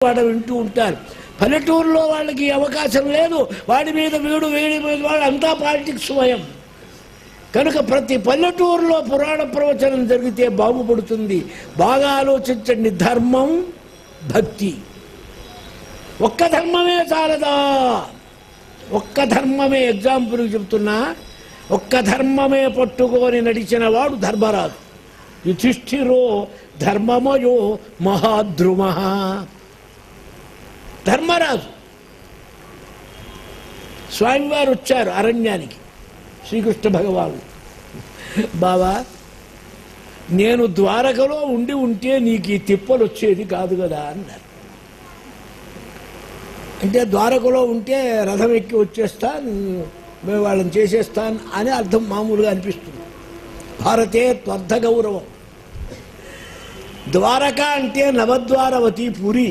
వాడు వింటూ ఉంటారు. పల్లెటూరులో వాళ్ళకి అవకాశం లేదు. వాడి మీద వీడి మీద వాడు అంతా పాలిటిక్స్ స్వయం. కనుక ప్రతి పల్లెటూరులో పురాణ ప్రవచనం జరిగితే బాగుపడుతుంది. బాగా ఆలోచించండి. ధర్మం, భక్తి. ఒక్క ధర్మమే చాలదా? ఒక్క ధర్మమే. ఎగ్జాంపుల్కి చెప్తున్నా, ఒక్క ధర్మమే పట్టుకొని నడిచిన వాడు ధర్మరాజు. యుధిష్ఠిరో ధర్మమయో మహాద్రుమ. ధర్మరాజు. స్వామివారు వచ్చారు అరణ్యానికి. శ్రీకృష్ణ భగవానుడు, బావా నేను ద్వారకలో ఉంటే నీకు ఈ తిప్పలు వచ్చేది కాదు కదా అన్నారు. అంటే ద్వారకలో ఉంటే రథం ఎక్కి వచ్చేస్తాను, మేము వాళ్ళని చేసేస్తాను అని అర్థం మామూలుగా అనిపిస్తుంది. భారతే త్వర్థ గౌరవం. ద్వారక అంటే నవద్వారవతి పురి.